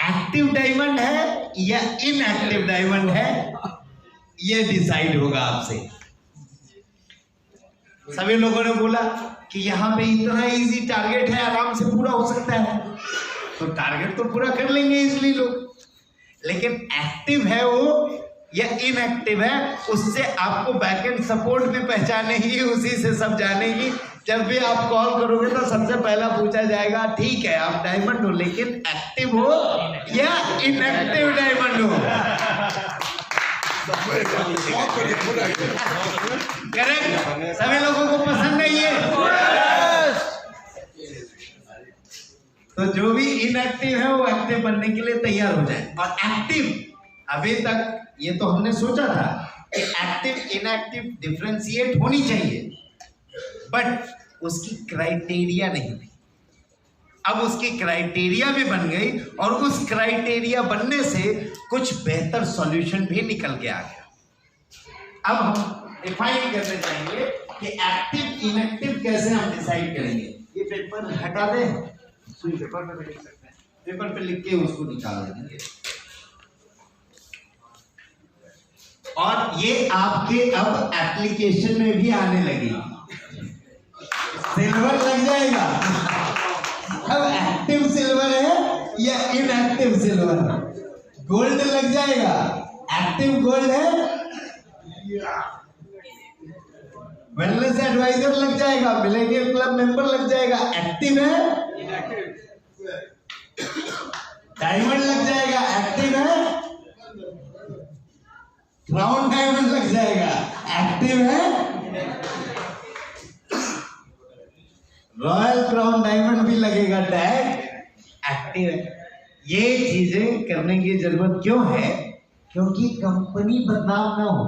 Active diamond है या inactive diamond है, ये डिसाइड होगा आपसे। सभी लोगों ने बोला कि यहाँ पे इतना इजी टारगेट है, आराम से पूरा हो सकता है, तो टारगेट तो पूरा कर लेंगे इजली लोग। लेकिन एक्टिव है वो या इनएक्टिव है, उससे आपको बैकएंड सपोर्ट भी पहचानेगी, उसी से सब जानेगी। जब भी आप कॉल करोगे तो सबसे पहला पूछा जाएगा, ठीक है आप डायमंड हो लेकिन एक्टिव हो या इनएक्टिव डायमंड हो। करेक्ट? सभी लोगों को पसंद है ये? तो जो भी इनएक्टिव है वो एक्टिव बनने के लिए तैयार हो जाए। और एक्टिव, अभी तक ये तो हमने सोचा था कि एक्टिव इनएक्टिव डिफरेंशिएट होनी चाहिए, बट उसकी क्राइटेरिया नहीं थी। अब उसकी क्राइटेरिया भी बन गई और उस क्राइटेरिया बनने से कुछ बेहतर सॉल्यूशन भी निकल के आ गया। अब हम डिफाइन करने जाएंगे कि एक्टिव इनएक्टिव कैसे हम डिसाइड करेंगे। ये पेपर हटा दें, सुई पेपर पे लिख सकते हैं, पेपर पे लिख के उसको निकाल देंगे। और ये आपके अब एप्लीकेशन में भी आने लगेगी। सिल्वर लग जाएगा। अब एक्टिव सिल्वर है या इनएक्टिव सिल्वर, गोल्ड लग जाएगा। एक्टिव गोल्ड है, वेलनेस एडवाइजर लग जाएगा, मिलेनियल क्लब मेंबर लग जाएगा। एक्टिव है, डायमंड लग जाएगा। एक्टिव है, क्राउन डायमंड लग जाएगा। एक्टिव है, रॉयल क्राउन डायमंड भी लगेगा। टैग एक्टिव है। ये चीजें करने की जरूरत क्यों है? क्योंकि कंपनी बदनाम ना हो।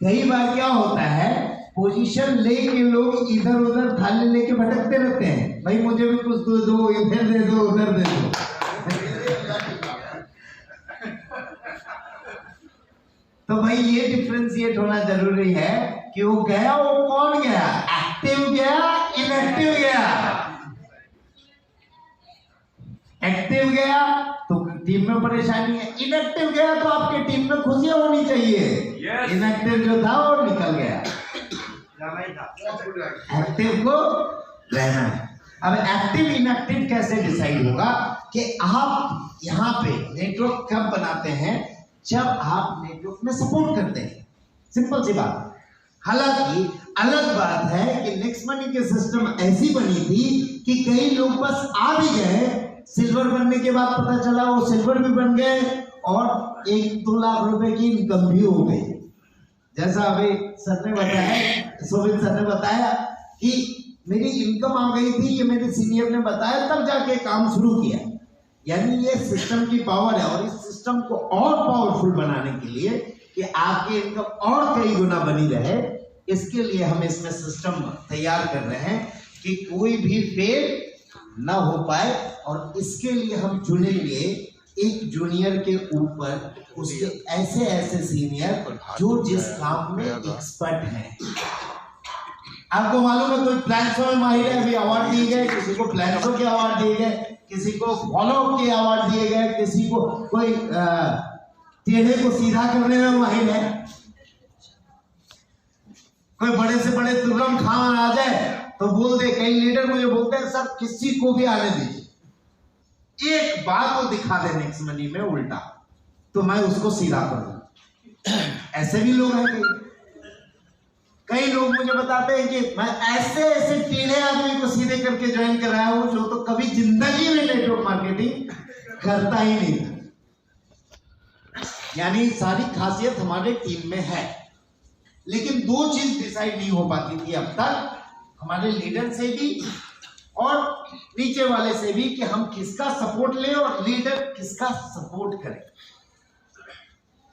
कई बार क्या होता है, पोजीशन लेके लोग इधर उधर थाली लेके भटकते रहते हैं, भाई मुझे भी कुछ दो, इधर दे दो, उधर दे दो। तो भाई ये डिफरेंशिएट होना जरूरी है कि वो गया, वो कौन गया, एक्टिव गया, इनएक्टिव गया। एक्टिव गया तो टीम में परेशानी है, इनएक्टिव गया तो आपके टीम में खुशियां होनी चाहिए। इनएक्टिव जो था वो निकल गया, एक्टिव को रहना है। अब एक्टिव इनएक्टिव कैसे डिसाइड होगा कि आप यहाँ पे नेटवर्क कब बनाते हैं, जब आप नेटवर्क में सपोर्ट करते हैं। सिंपल सी बात। हालांकि अलग बात है कि नेक्स्ट मनी के सिस्टम ऐसी बनी थी कि कई लोग बस आ भी गए, सिल्वर बनने के बाद पता चला वो सिल्वर भी बन गए और 1-2 लाख रुपए की इनकम भी हो गई। जैसा अभी सर ने बताया, सोविन सर ने बताया कि मेरी इनकम आ गई थी, ये मेरे सीनियर ने बताया, तब जाके काम शुरू किया। यानी ये सिस्टम की पावर है। और इस सिस्टम को और पावरफुल बनाने के लिए कि आपकी इनकम और कई गुना बनी रहे, इसके लिए हम इसमें सिस्टम तैयार कर रहे हैं कि कोई भी फेल ना हो पाए। और इसके लिए हम चुनेंगे एक जूनियर के ऊपर उसके ऐसे ऐसे सीनियर जो जिस काम में एक्सपर्ट हैं। आपको मालूम है कोई प्लान्सो में माहिर है, अभी अवार्ड दिए गए, किसी को प्लान्सो के अवार्ड दिए गए, किसी को फॉलोअप के अवार्ड दिए गए, किसी को कोई टेढ़े को सीधा करने में माहिर है। कोई बड़े से बड़े तुर्रम खान आ जाए तो बोल दे, कई लीडर मुझे बोलते हैं सर किसी को भी आने दीजिए, एक बात वो दिखा दे नेक्स्ट मनी में उल्टा तो मैं उसको सीधा करूं। ऐसे भी लोग हैं। कई लोग मुझे बताते हैं कि मैं ऐसे ऐसे टेढ़े आदमी को सीधे करके ज्वाइन कराया हूं जो तो कभी जिंदगी में नेटवर्क मार्केटिंग करता ही नहीं था। यानी सारी खासियत हमारे टीम में है, लेकिन 2 चीज डिसाइड नहीं हो पाती थी अब तक हमारे लीडर से भी और नीचे वाले से भी कि हम किसका सपोर्ट लें और लीडर किसका सपोर्ट करें।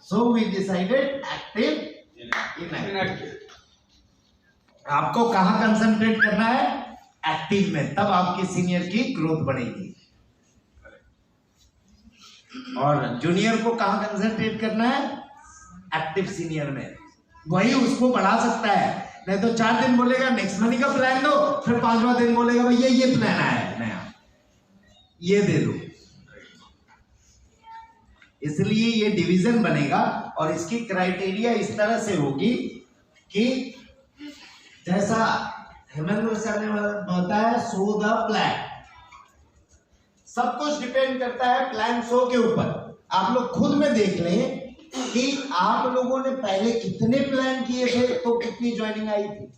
So we decided active inactive. आपको कहां कंसंट्रेट करना है, एक्टिव में, तब आपकी सीनियर की ग्रोथ बढ़ेगी। और जूनियर को कहां कंसंट्रेट करना है, एक्टिव सीनियर में, वही उसको बढ़ा सकता है। नहीं तो 4 दिन बोलेगा नेक्स्ट मनी का प्लान दो, फिर 5वां दिन बोलेगा भैया ये प्लान आया है नया, ये दे दो। इसलिए ये डिवीजन बनेगा और इसकी क्राइटेरिया इस तरह से होगी कि जैसा हेमेंद्र सर ने बताया, शो द प्लान। सब कुछ डिपेंड करता है प्लान शो के ऊपर। आप लोग खुद में देख लें कि आप लोगों ने पहले कितने प्लान किए थे तो कितनी ज्वाइनिंग आई थी,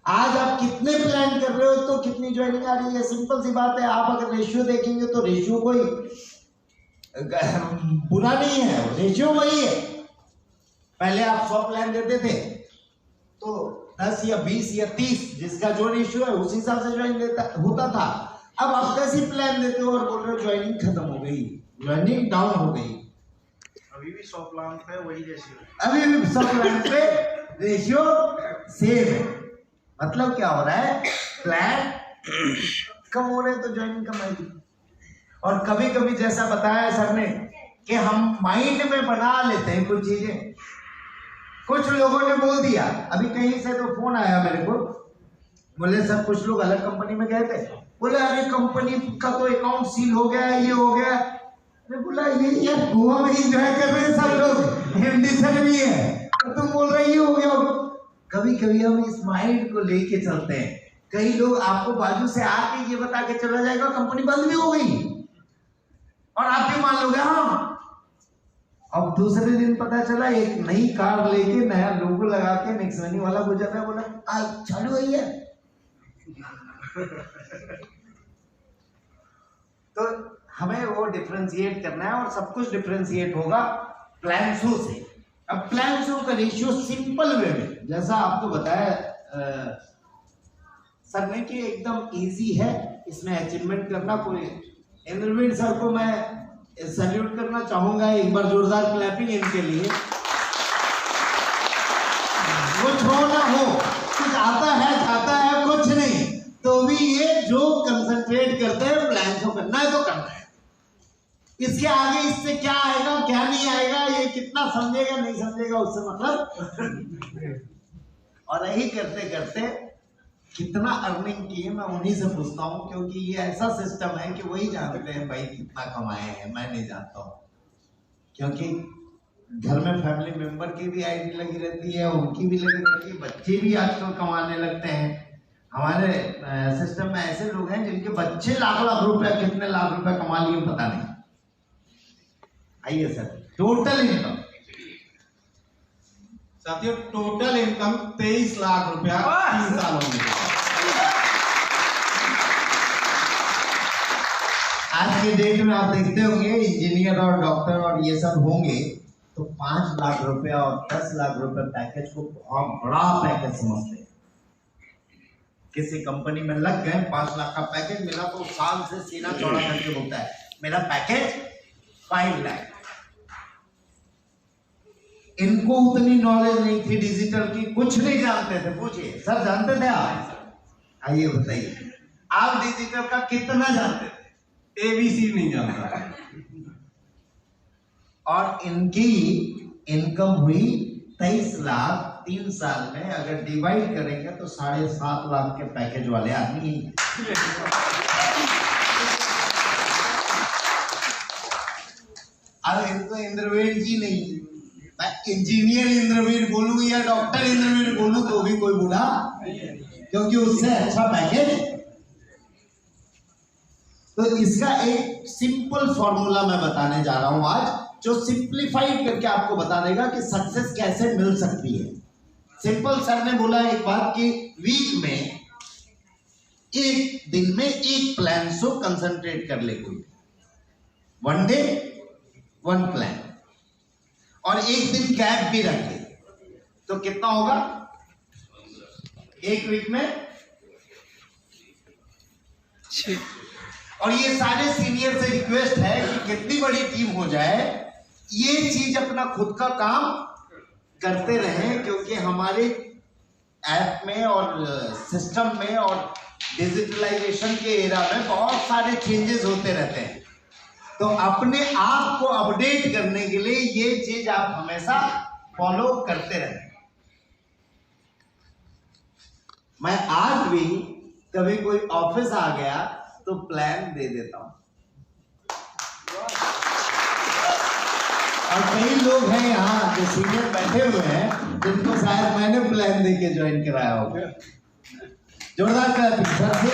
आज आप कितने प्लान कर रहे हो तो कितनी ज्वाइनिंग आ रही है। सिंपल सी बात है। आप अगर रेशियो देखेंगे तो रेशियो कोई बुरा नहीं है, रेशियो वही है। पहले आप 100 प्लान देते थे तो 10 या 20 या 30 जिसका जो रेशियो है उस हिसाब से ज्वाइन होता था। अब आप 10 ही प्लान देते हो और बोल रहे हो ज्वाइनिंग खत्म हो गई, ज्वाइनिंग डाउन हो गई। अभी भी 100 प्लान पे वही रेशियो, अभी भी 100 प्लान पे रेशियो सेम है। मतलब क्या हो रहा है, प्लान कम हो रहे तो ज्वाइनिंग कम आएगी। और कभी कभी जैसा बताया सर ने कि हम माइंड में बना लेते हैं कुछ चीजें। कुछ लोगों ने बोल दिया, अभी कहीं से तो फोन आया मेरे को, बोले सर कुछ लोग अलग कंपनी में गए थे, बोले अरे कंपनी का तो अकाउंट सील हो गया, ये हो गया। अरे बोला ये यार गोवा में एंजॉय कर रहे हैं सब लोग, हिंदी सर भी है, तो तुम बोल रहे ये हो गया। कभी कभी हम इस माइंड को लेके चलते हैं। कई लोग आपको बाजू से आके ये बता के चला जाएगा कंपनी बंद भी हो गई और आप भी मान लोगे हाँ। अब दूसरे दिन पता चला एक नई कार लेके नया लोगो लगा के नेक्सवानी वाला गुजर रहा है, बोला आज चालू हुई है। तो हमें वो डिफरेंशिएट करना है और सब कुछ डिफरेंशिएट होगा प्लान शो से। अब प्लान शो का रेशियो सिंपल वे में जैसा आपको बताया सर ने कि एकदम इजी है इसमें अचीवमेंट करना। कोई इंद्रवीर सर को मैं सैल्यूट करना चाहूंगा, एक बार जोरदार क्लैपिंग इनके लिए। कुछ हो ना हो, कुछ आता है खाता है कुछ नहीं, तो भी ये जो कंसंट्रेट करते हैं प्लान शो करना है तो करना है। इसके आगे इससे क्या आएगा क्या नहीं आएगा, ये कितना समझेगा नहीं समझेगा उससे मतलब। और यही करते करते कितना अर्निंग की है मैं उन्हीं से पूछता हूँ, क्योंकि ये ऐसा सिस्टम है कि वही जानते हैं भाई कितना कमाए हैं, मैं नहीं जानता हूँ। क्योंकि घर में फैमिली मेंबर की भी आईडी लगी रहती है, उनकी भी लगी रहती है, बच्चे भी आजकल कमाने लगते हैं। हमारे सिस्टम में ऐसे लोग हैं जिनके बच्चे लाख लाख रुपया, कितने लाख रुपया कमा लिए पता नहीं। आइए सर, टोटल इनकम साथियों, टोटल इनकम 23 लाख रुपया 3 सालों में। आज के डेट में आप देखते होंगे इंजीनियर और डॉक्टर और ये सब होंगे तो 5 लाख रुपया और 10 लाख रुपए पैकेज को बहुत बड़ा पैकेज समझते हैं। किसी कंपनी में लग गए, 5 लाख का पैकेज मिला तो साल से सीना चौड़ा करके बोलता है मेरा पैकेज 5 लाख। इनको उतनी नॉलेज नहीं थी डिजिटल की, कुछ नहीं जानते थे। पूछिए सर जानते थे आप? आइए बताइए आप डिजिटल का कितना जानते थे? ABC नहीं जानता। और इनकी इनकम हुई 23 लाख 3 साल में। अगर डिवाइड करेंगे तो 7.5 लाख के पैकेज वाले आदमी। अब इनको इंद्रवीर जी नहीं, मैं इंजीनियर इंद्रवीर बोलूं या डॉक्टर इंद्रवीर बोलूं तो भी कोई बुरा, क्योंकि उससे अच्छा पैकेज। तो इसका एक सिंपल फॉर्मूला मैं बताने जा रहा हूं आज, जो सिंप्लीफाइड करके आपको बता देगा कि सक्सेस कैसे मिल सकती है। सिंपल सर ने बोला एक बात कि वीक में, एक दिन में एक प्लान शो कंसंट्रेट कर ले कोई, 1 डे 1 प्लान, और एक दिन गैप भी रखे तो कितना होगा एक वीक में 6। और ये सारे सीनियर से रिक्वेस्ट है कि कितनी बड़ी टीम हो जाए ये चीज अपना खुद का काम करते रहें, क्योंकि हमारे ऐप में और सिस्टम में और डिजिटलाइजेशन के एरा में बहुत सारे चेंजेस होते रहते हैं। तो अपने आप को अपडेट करने के लिए ये चीज आप हमेशा फॉलो करते रहें। मैं आज भी कभी कोई ऑफिस आ गया तो प्लान दे देता हूं। और कई लोग हैं यहाँ जो सीनियर बैठे हुए हैं जिनको शायद मैंने प्लान दे के ज्वाइन कराया होगा। जोरदार क्लैपिंग सर से।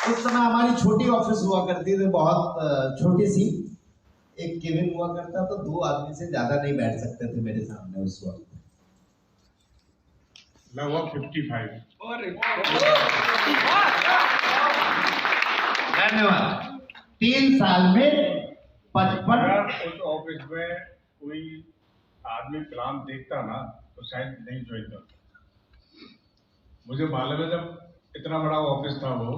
उस समय हमारी छोटी ऑफिस हुआ करती थी, बहुत छोटी सी, एक केबिन हुआ करता तो 2 आदमी से ज्यादा नहीं बैठ सकते थे मेरे सामने उस वक्त। लगभग 55। धन्यवाद। 3 साल में 55। उस ऑफिस में कोई आदमी प्लान देखता ना तो शायद नहीं ज्वाइन करता। मुझे मालूम है जब इतना बड़ा ऑफिस था वो,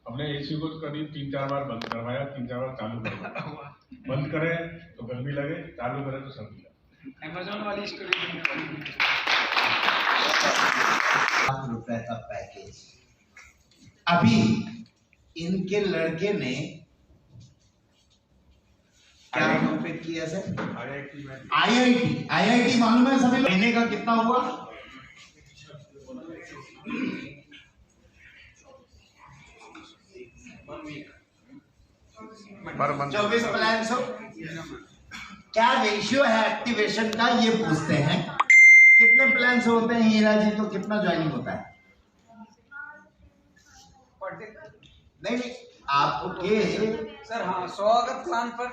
हमने एसी को करीब 3-4 बार बंद करवाया, 3-4 बार चालू करवाया। बंद करें तो गर्मी लगे, चालू करें तो सर्दी लगे। अमेज़न वाली स्टोरी ₹1,00,000 का पैकेज। अभी इनके लड़के ने क्या कंप्लीट किया सर? IIT मालूम है सभी? महीने का कितना हुआ? Per month 24 plan. क्या रेशियो है एक्टिवेशन का, ये पूछते हैं। कितने प्लान होते हैं हीरा जी, तो कितना ज्वाइनिंग होता है? नहीं आपके सर, हाँ 100 अगर प्लान पर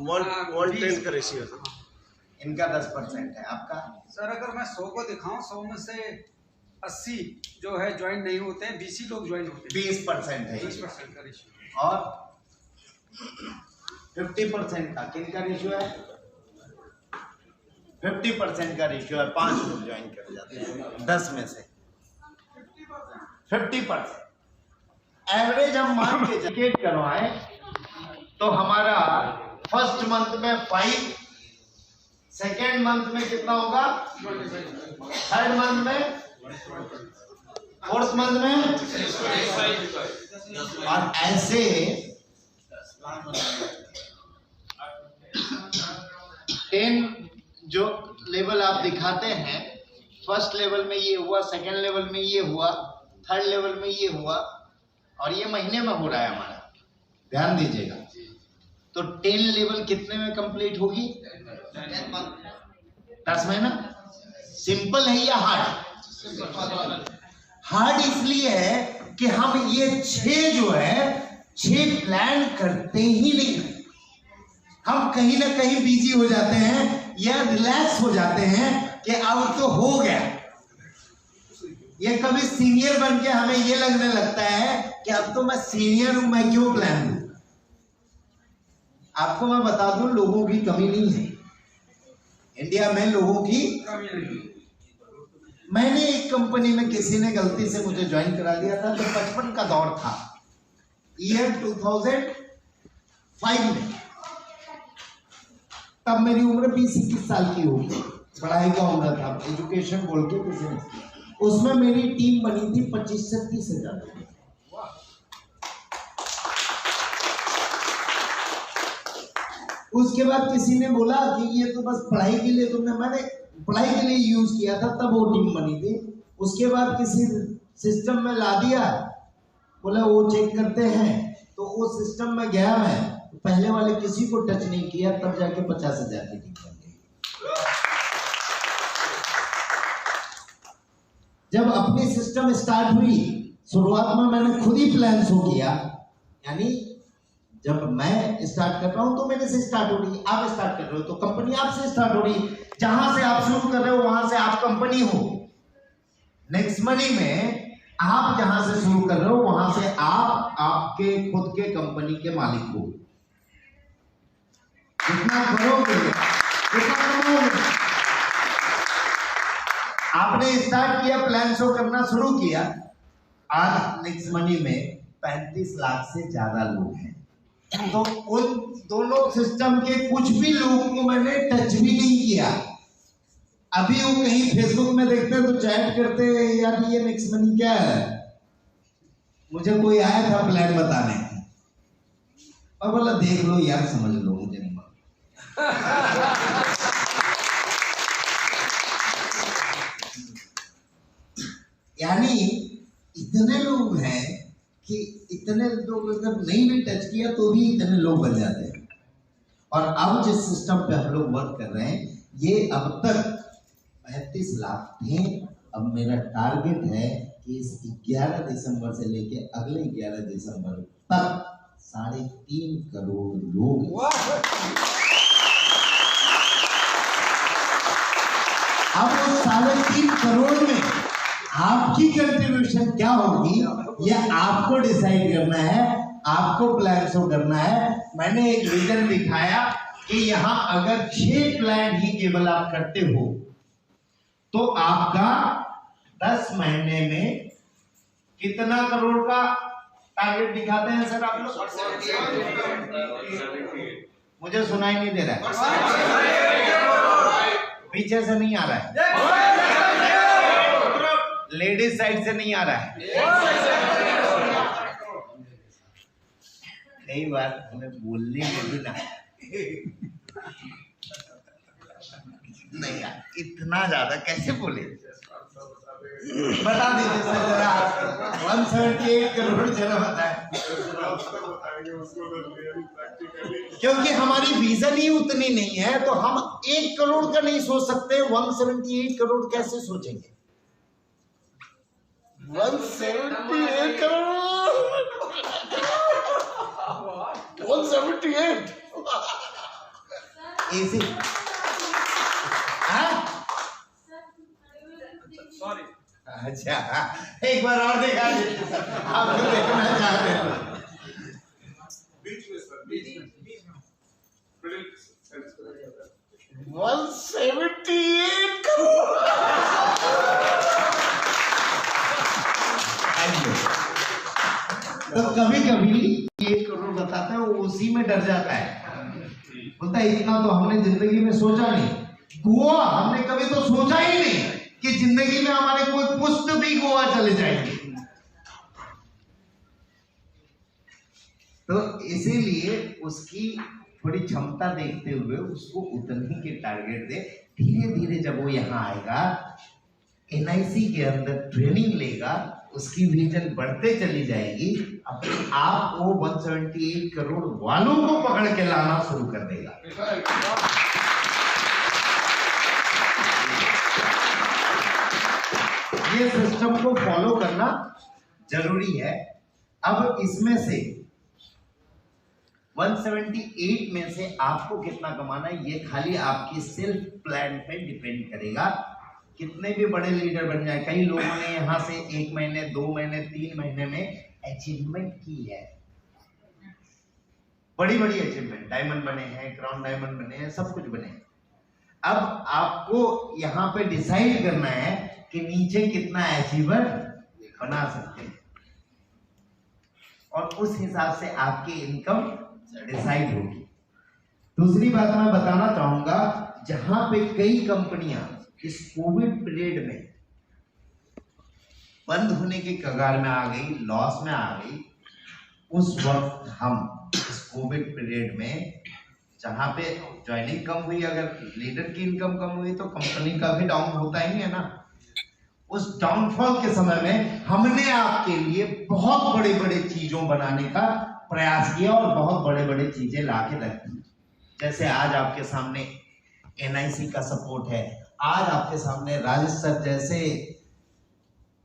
1:10 का रेशियो। इनका 10% है, आपका? सर अगर मैं 100 को दिखाऊं, 100 में से 80 जो है ज्वाइन नहीं होते हैं, 20 ही लोग ज्वाइन होते हैं। 20% है। 20% का रेशियो। और 50% का किनका रेशियो है? 50% का रेशियो है, 5 लोग ज्वाइन कर जाते हैं 10 में से। 50% एवरेज हम मान के टिकट करवाएं तो हमारा फर्स्ट मंथ में 5, सेकेंड मंथ में कितना होगा? 3rd मंथ में, 4th मंथ में, और ऐसे 10 जो लेवल आप दिखाते हैं, फर्स्ट लेवल में ये हुआ, सेकेंड लेवल में ये हुआ, 3rd लेवल में ये हुआ, और ये महीने में हो रहा है हमारा, ध्यान दीजिएगा। तो 10 लेवल कितने में कंप्लीट होगी? 10 महीना। सिंपल है या हार्ड? हार्ड इसलिए है कि हम ये 6 जो है 6 प्लान करते ही नहीं। हम कहीं ना कहीं बिजी हो जाते हैं या रिलैक्स हो जाते हैं कि अब तो हो गया। ये कभी सीनियर बन के हमें ये लगने लगता है कि अब तो मैं सीनियर हूं, मैं क्यों प्लान दूं। आपको मैं बता दूं, लोगों की कमी नहीं है इंडिया में, लोगों की। मैंने एक कंपनी में किसी ने गलती से मुझे ज्वाइन करा दिया था, तो 55 का दौर था, ईयर 2005 में। तब मेरी उम्र 20-21 साल की होगी, पढ़ाई का उम्र था, एजुकेशन बोल के किसी ने। उसमें मेरी टीम बनी थी 25 से 30 हजार। उसके बाद किसी ने बोला कि ये तो बस पढ़ाई के लिए तुमने, मैंने पढ़ाई के लिए यूज किया था, तब वो टीम बनी थी। उसके बाद किसी सिस्टम में ला दिया, बोला वो चेक करते हैं, तो वो सिस्टम में गया मैं, पहले वाले किसी को टच नहीं किया, तब जाके 50,000 की टीम बन गई। जब अपनी सिस्टम स्टार्ट हुई, शुरुआत में मैंने खुद ही प्लान शो किया, यानी जब मैं स्टार्ट कर रहा हूं तो मेरे से स्टार्ट हो रही, आप स्टार्ट कर रहे हो तो कंपनी आपसे स्टार्ट हो रही। जहां से आप शुरू कर रहे हो वहां से आप कंपनी हो। नेक्स्ट मनी में आप जहां से शुरू कर रहे हो वहां से आप आपके खुद के कंपनी के मालिक हो। जितना करोगे उतना कमाओगे। आपने स्टार्ट किया, प्लान शो करना शुरू किया, आज नेक्स्ट मनी में 35 लाख से ज्यादा लोग हैं। तो उन दोनों सिस्टम के कुछ भी लोगों को मैंने टच भी नहीं किया। अभी वो कहीं फेसबुक में देखते हैं तो चैट करते हैं, यार ये नेक्स्ट मनी क्या है, मुझे कोई आया था प्लान बताने, और बोला देख लो यार, समझ लो मुझे नहीं मालूम। यानी इतने लोग हैं कि इतने लोग अगर नहीं भी टच किया तो भी इतने लोग बन जाते हैं। और अब जिस सिस्टम पे हम लोग वर्क कर रहे हैं, ये अब तक 35 लाख थे। अब मेरा टारगेट है कि इस 11 दिसंबर से लेके अगले 11 दिसंबर तक 3.5 करोड़ लोग। अब वो 3.5 करोड़ में आपकी कंट्रीब्यूशन क्या होगी, ये आपको डिसाइड करना है, आपको प्लान शो करना है। मैंने एक विजन दिखाया कि यहाँ अगर 6 प्लान ही केवल आप करते हो तो आपका 10 महीने में कितना करोड़ का टारगेट दिखाते हैं सर आप लोग? मुझे सुनाई नहीं दे रहा है, पीछे से नहीं आ रहा है, लेडीज साइड से नहीं आ रहा है। कई बार हमें बोलने में भी ना नहीं यार, इतना ज्यादा कैसे बोले, बता दीजिए सर जरा। 178 करोड़ जरा बताएं, क्योंकि हमारी विजन ही उतनी नहीं है तो हम 1 करोड़ का नहीं सोच सकते, 178 करोड़ कैसे सोचेंगे? 178 करोड़, 178 इजी। सॉरी, अच्छा एक बार और दिखा दीजिए सर, आप लोग देखना चाहते हैं। बीच में सर, बीच में 178 करोड़। तो कभी कभी 1 करोड़ बताता है, वो उसी में डर जाता है, बोलता है इतना तो हमने जिंदगी में सोचा नहीं। गोवा हमने कभी तो सोचा ही नहीं कि जिंदगी में हमारे कोई पुष्ट भी गोवा चले जाएंगे। तो इसीलिए उसकी थोड़ी क्षमता देखते हुए उसको उतने के टारगेट दे। धीरे धीरे जब वो यहाँ आएगा, NIC के अंदर ट्रेनिंग लेगा, उसकी विजन बढ़ते चली जाएगी, अपने आप को 178 करोड़ वालों को पकड़ के लाना शुरू कर देगा। ये सिस्टम को फॉलो करना जरूरी है। अब इसमें से 178 में से आपको कितना कमाना है, ये खाली आपकी सेल्फ प्लान पे डिपेंड करेगा। कितने भी बड़े लीडर बन जाए, कई लोगों ने यहाँ से 1 महीने 2 महीने 3 महीने में अचीवमेंट की है, बड़ी बड़ी अचीवमेंट, डायमंड बने हैं, क्राउन डायमंड बने हैं, सब कुछ बने हैं। अब आपको यहाँ पे डिसाइड करना है कि नीचे कितना अचीवर बना सकते हैं, और उस हिसाब से आपकी इनकम डिसाइड होगी। दूसरी बात मैं बताना चाहूंगा, जहां पे कई कंपनियां इस कोविड पीरियड में बंद होने के कगार में आ गई, लॉस में आ गई, उस वक्त हम इस कोविड पीरियड में जहां पे ज्वाइनिंग कम हुई, अगर लीडर की इनकम कम हुई तो कंपनी का भी डाउन होता ही है ना। उस डाउनफॉल के समय में हमने आपके लिए बहुत बड़े बड़े चीजों बनाने का प्रयास किया और बहुत बड़े बड़े चीजें लाके रख दी। जैसे आज आपके सामने NIC का सपोर्ट है, आज आपके सामने राजेश सर जैसे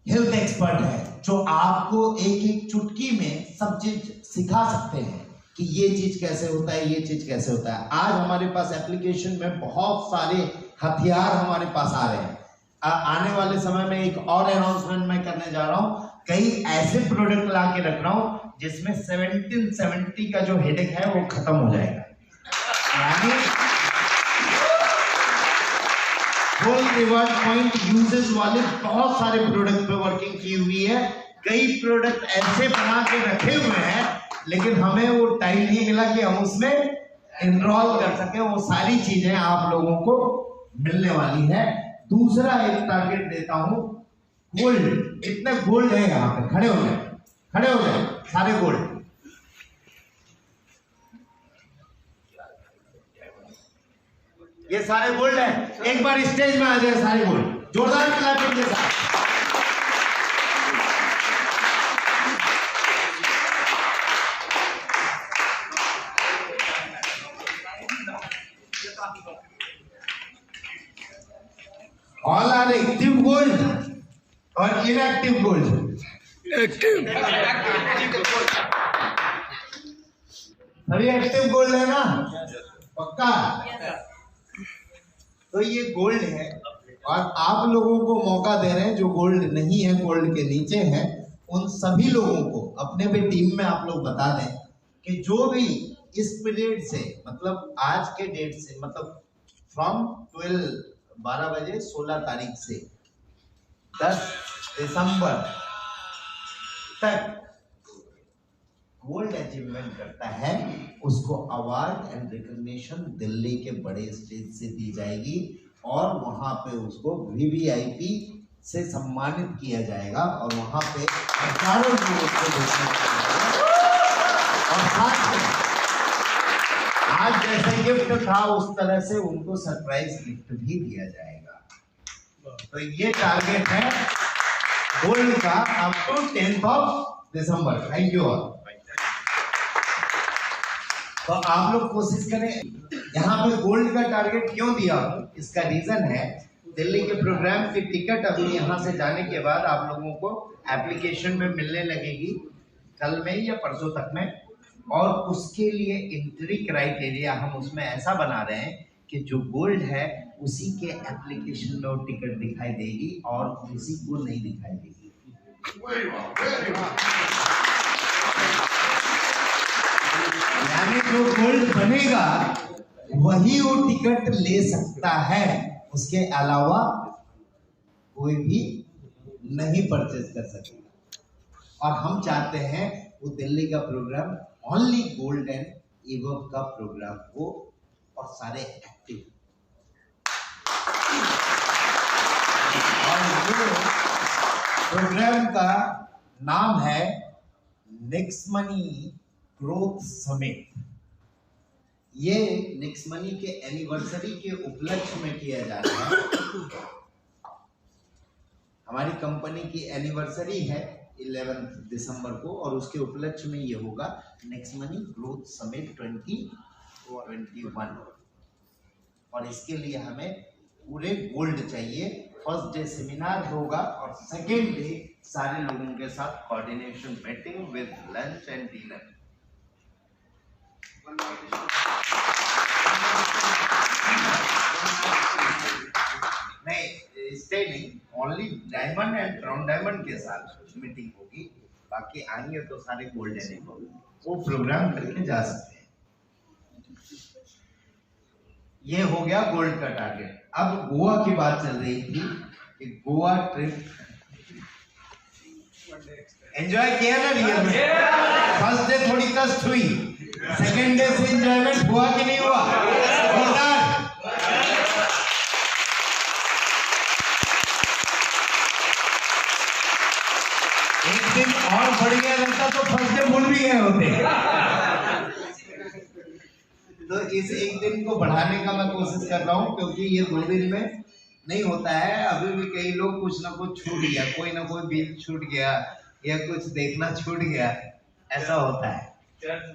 हेल्थ एक्सपर्ट है जो आपको एक एक चुटकी में सब चीज सिखा सकते हैं कि ये चीज कैसे होता है, ये चीज कैसे होता है। आज हमारे पास एप्लीकेशन में बहुत सारे हथियार हमारे पास आ रहे हैं। आने वाले समय में एक और अनाउंसमेंट मैं करने जा रहा हूं, कई ऐसे प्रोडक्ट ला के रख रहा हूं जिसमें 1770 का जो हेडेक है वो खत्म हो जाएगा। यानी फुल रिवॉर्ड पॉइंट यूजेस वाले बहुत सारे प्रोडक्ट पे वर्किंग की हुई है। कई प्रोडक्ट ऐसे बना के रखे हुए हैं लेकिन हमें वो टाइम नहीं मिला कि हम उसमें एनरोल कर सके। वो सारी चीजें आप लोगों को मिलने वाली है। दूसरा एक टारगेट देता हूं, गोल्ड। इतने गोल्ड है यहाँ पे, खड़े हो जाए, खड़े हो जाए सारे गोल्ड। ये सारे गोल्ड है, एक बार स्टेज में आ जाए सारे गोल्ड, जोरदार क्लैपिंग के साथ। ऑल आर एक्टिव गोल्ड और इनएक्टिव गोल्ड। अभी एक्टिव गोल्ड है ना, पक्का? तो ये गोल्ड है और आप लोगों को मौका दे रहे हैं जो गोल्ड नहीं है, गोल्ड के नीचे है, उन सभी लोगों को अपने भी टीम में आप लोग बता दें कि जो भी इस पीरियड से, मतलब आज के डेट से, मतलब फ्रॉम 12 बजे 16 तारीख से 10 दिसंबर तक गोल्ड अचीवमेंट करता है, उसको अवार्ड एंड रिकॉग्निशन दिल्ली के बड़े स्टेज से दी जाएगी और वहां पे उसको वीवीआईपी से सम्मानित किया जाएगा और वहां पे हजारों लोगों को देखने को मिलेगा। और साथ में आज जैसे गिफ्ट था उस तरह से उनको सरप्राइज गिफ्ट भी दिया जाएगा। तो ये टारगेट है गोल्ड का up to 10 December. Thank you all. तो आप लोग कोशिश करें। यहाँ पे गोल्ड का टारगेट क्यों दिया, इसका रीजन है दिल्ली के प्रोग्राम की टिकट अभी यहाँ से जाने के बाद आप लोगों को एप्लीकेशन में मिलने लगेगी कल में या परसों तक में, और उसके लिए एंट्री क्राइटेरिया हम उसमें ऐसा बना रहे हैं कि जो गोल्ड है उसी के एप्लीकेशन में वो टिकट दिखाई देगी और किसी को नहीं दिखाई देगी। यानी जो गोल्ड बनेगा वही वो टिकट ले सकता है, उसके अलावा कोई भी नहीं परचेज कर सकेगा। और हम चाहते हैं वो दिल्ली का प्रोग्राम ओनली गोल्ड एंड इवब का प्रोग्राम हो और सारे एक्टिव। और ये प्रोग्राम का नाम है नेक्स्ट मनी ग्रोथ समिट। ये नेक्स्ट मनी के एनिवर्सरी के उपलक्ष्य में किया जा रहा है। हमारी कंपनी की एनिवर्सरी है 11 दिसंबर को और उसके उपलक्ष्य में ये होगा नेक्स्ट मनी ग्रोथ समिट 2021। और इसके लिए हमें पूरे गोल्ड चाहिए। फर्स्ट डे सेमिनार होगा और सेकेंड डे सारे लोगों के साथ coordination meeting with lunch and dinner. नहीं स्टे नहीं, only diamond and round diamond के साथ मीटिंग होगी। बाकी आएंगे तो सारे गोल्डन वो प्रोग्राम करके जा सकते हैं। ये हो गया गोल्ड का टारगेट। अब गोवा की बात चल रही थी कि गोवा ट्रिप एंजॉय किया ना रियल में? फर्स्ट डे थोड़ी कष्ट हुई, सेकेंड डे से एंजॉयमेंट हुआ कि नहीं हुआ? एक दिन और बढ़ गया रहता तो फर्स्ट डे भूल भी गए होते। तो इस एक दिन को बढ़ाने का मैं कोशिश कर रहा हूँ क्योंकि ये 2 दिन में नहीं होता है। अभी भी कई लोग कुछ ना कुछ छूट गया, कोई ना कोई बीच छूट गया या कुछ देखना छूट गया, ऐसा होता है। चर्च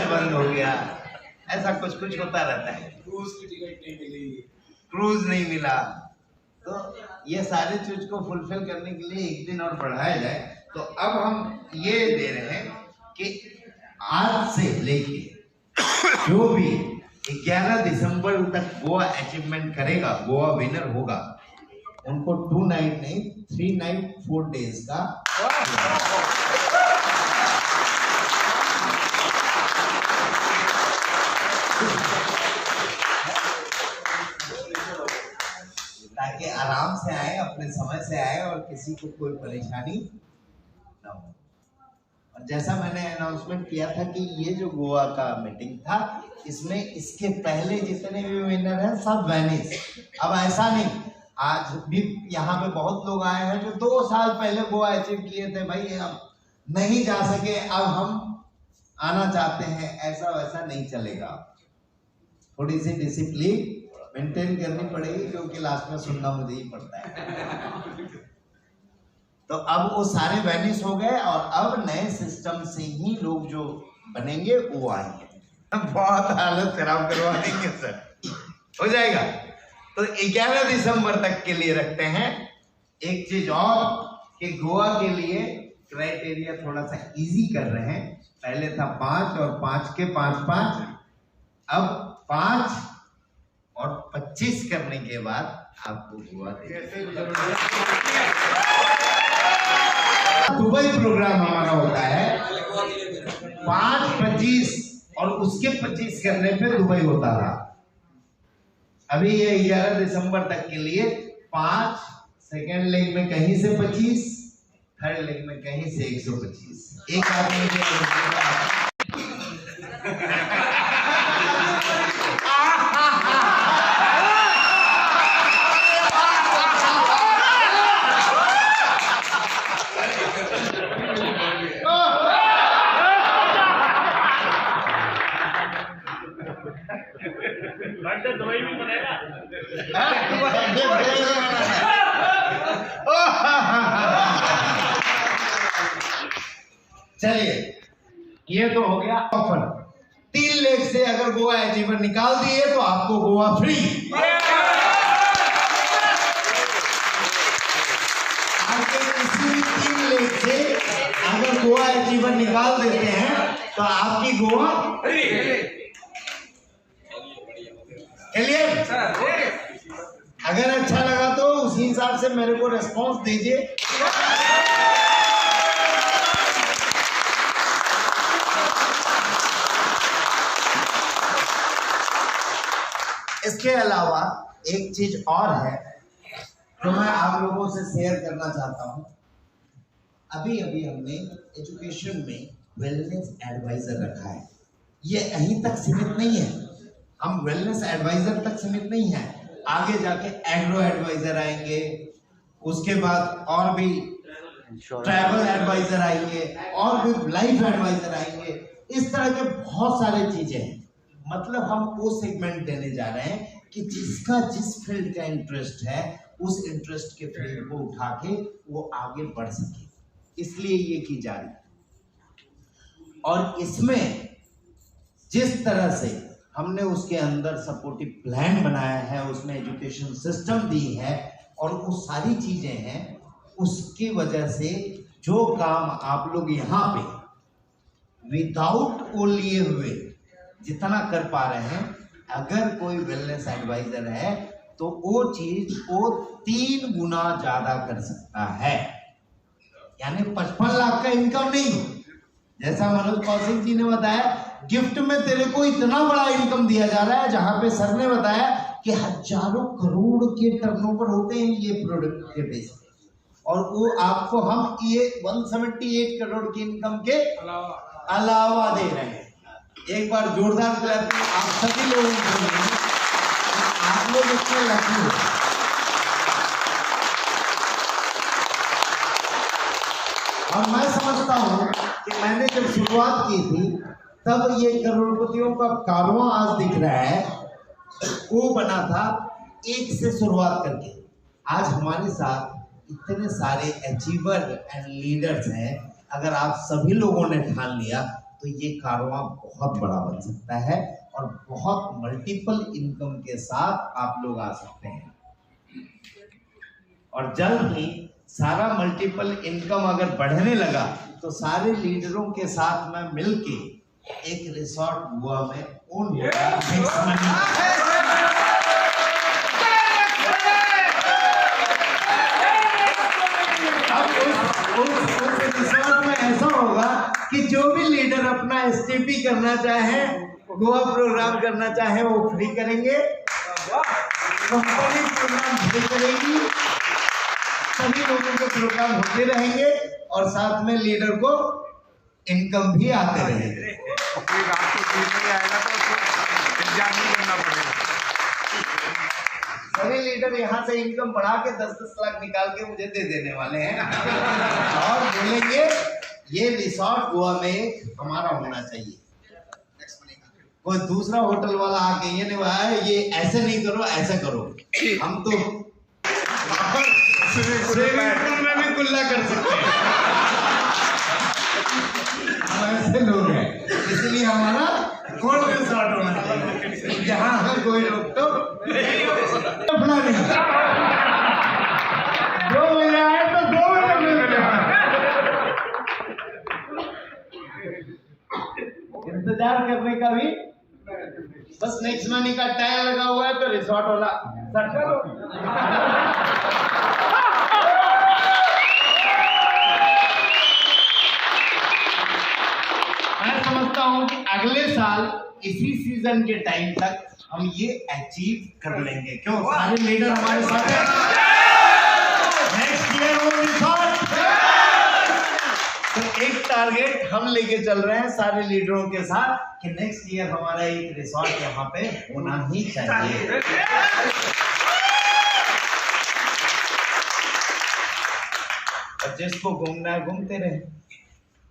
बंद हो गया, ऐसा कुछ कुछ होता रहता है। क्रूज की टिकट नहीं मिली, क्रूज नहीं मिला, तो ये सारे चीज को फुलफिल करने के लिए एक दिन और बढ़ाया जाए। तो अब हम ये दे रहे हैं कि आज से लेके जो भी 11 दिसंबर तक गोवा अचीवमेंट करेगा, गोवा विनर होगा, उनको 2 नाइट नहीं 3 नाइट 4 डेज का ताकि आराम से आए, अपने समय से आए और किसी को कोई परेशानी ना हो। और जैसा मैंने अनाउंसमेंट किया था कि ये जो गोवा का मीटिंग था, इसमें इसके पहले जितने भी विनर हैं सब वैनिश। अब ऐसा नहीं, आज भी यहाँ पे बहुत लोग आए हैं जो 2 साल पहले गोवा अचीव किए थे, भाई अब नहीं जा सके, अब हम आना चाहते हैं, ऐसा वैसा नहीं चलेगा। थोड़ी सी डिसिप्लिन मेंटेन करनी पड़ेगी क्योंकि लास्ट में सुनना मुझे ही पड़ता है। तो अब वो सारे वैनिश हो गए और अब नए सिस्टम से ही लोग जो बनेंगे वो आएंगे। बहुत हालत खराब करवा देंगे सर, हो जाएगा। तो 11 दिसंबर तक के लिए रखते हैं। एक चीज और कि गोवा के लिए क्राइटेरिया थोड़ा सा इजी कर रहे हैं। पहले था 5 और 5 के 5, अब 5 और 25 करने के बाद आपको गोवा दुबई प्रोग्राम हमारा होता है 5, 25 और उसके 25 करने पे दुबई होता रहा। अभी ये 11 दिसंबर तक के लिए 5, सेकेंड लेग में कहीं से 25, थर्ड लेग में कहीं से 125। एक आदमी दुबई भी बनेगा। चलिए, ये तो हो गया ऑफर। 3 लेग से अगर गोवा अचीवर निकाल दिए तो आपको गोवा फ्री। आगे किसी 3 लेग से अगर गोवा अचीवर निकाल देते हैं तो आपकी गोवा फ्री। क्लियर? अगर अच्छा लगा तो उसी हिसाब से मेरे को रिस्पॉन्स दीजिए। इसके अलावा एक चीज और है जो मैं आप लोगों से शेयर करना चाहता हूं। अभी अभी हमने एजुकेशन में वेलनेस एडवाइजर रखा है। ये यहीं तक सीमित नहीं है, हम वेलनेस एडवाइजर तक सीमित नहीं है, आगे जाके एग्रो एडवाइजर आएंगे, उसके बाद और भी ट्रैवल एडवाइजर आएंगे और भी लाइफ एडवाइजर आएंगे। इस तरह के बहुत सारे चीजें हैं। मतलब हम वो सेगमेंट देने जा रहे हैं कि जिसका जिस फील्ड का इंटरेस्ट है उस इंटरेस्ट के फील्ड को उठा के वो आगे बढ़ सके, इसलिए ये की जा रही। और इसमें जिस तरह से हमने उसके अंदर सपोर्टिव प्लान बनाया है, उसमें एजुकेशन सिस्टम दी है और वो सारी चीजें हैं, उसकी वजह से जो काम आप लोग यहाँ पे विदाउट वो लिए हुए जितना कर पा रहे हैं, अगर कोई वेलनेस एडवाइजर है तो वो चीज को 3 गुना ज्यादा कर सकता है। यानी 55 लाख का इनकम नहीं, जैसा मनोज कौशिक जी ने बताया, गिफ्ट में तेरे को इतना बड़ा इनकम दिया जा रहा है, जहां पे सर ने बताया कि हजारों करोड़ के टर्नओवर होते हैं ये प्रोडक्ट के बेस पे, और वो आपको हम ये 178 करोड़ की इनकम के अलावा दे रहे हैं। एक बार जोरदार क्लैपिंग आप सभी लोगों को देंगे। आप लोग इसमें लगे हो। और मैं समझता हूं कि मैंने जब शुरुआत की थी तब ये करोड़पतियों का कारवां आज दिख रहा है, वो बना था 1 से शुरुआत करके। आज हमारे साथ इतने सारे अचीवर एंड लीडर्स हैं। अगर आप सभी लोगों ने ठान लिया तो ये कारवां बहुत बड़ा बन सकता है और बहुत मल्टीपल इनकम के साथ आप लोग आ सकते हैं। और जल्द ही सारा मल्टीपल इनकम अगर बढ़ने लगा तो सारे लीडरों के साथ में मिलके एक रिसोर्ट गोवा में ओन रिसोर्ट में ऐसा होगा कि जो भी लीडर अपना एसटीपी करना चाहे, गोवा प्रोग्राम करना चाहे, वो फ्री करेंगे, कंपनी प्रोग्राम फ्री करेगी, सभी लोगों के प्रोग्राम होते रहेंगे और साथ में लीडर को इनकम भी आते रहेंगे। सभी लीडर यहाँ से इनकम बढ़ा के 10-10 लाख निकाल के मुझे दे देने वाले हैं और बोलेंगे ये रिसोर्ट गोवा में हमारा होना चाहिए। कोई दूसरा होटल वाला आके ये नहीं भाई ये ऐसे नहीं करो, ऐसा करो, हम तो स्विमिंग पूल में भी कुल्ला कर सकते हैं, हम ऐसे लोग हैं। इसलिए हमारा गोल्ड रिसॉर्ट होना चाहिए जहाँ कोई रोक तो अपना नहीं। 2 बजे आए तो 2 बजे मिल जाए। इंतजार करने का भी बस नेक्स्ट मनी का टाइम लगा हुआ है तो रिसोर्ट वाला सट करो। मैं समझता हूं कि अगले साल इसी सीजन के टाइम तक हम ये अचीव कर लेंगे। क्यों? सारे लीडर हमारे साथ हैं। नेक्स्ट ईयर वो रिसोर्ट। तो एक टारगेट हम लेके चल रहे हैं सारे लीडरों के साथ कि नेक्स्ट ईयर हमारा एक रिसोर्ट यहाँ पे होना ही चाहिए। और जिसको घूमना है घूमते रहे।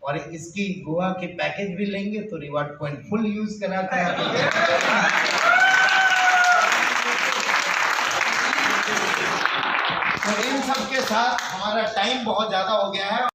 और इसकी गोवा के पैकेज भी लेंगे तो रिवॉर्ड पॉइंट फुल यूज कराते हैं। तो इन सब के साथ हमारा टाइम बहुत ज्यादा हो गया है।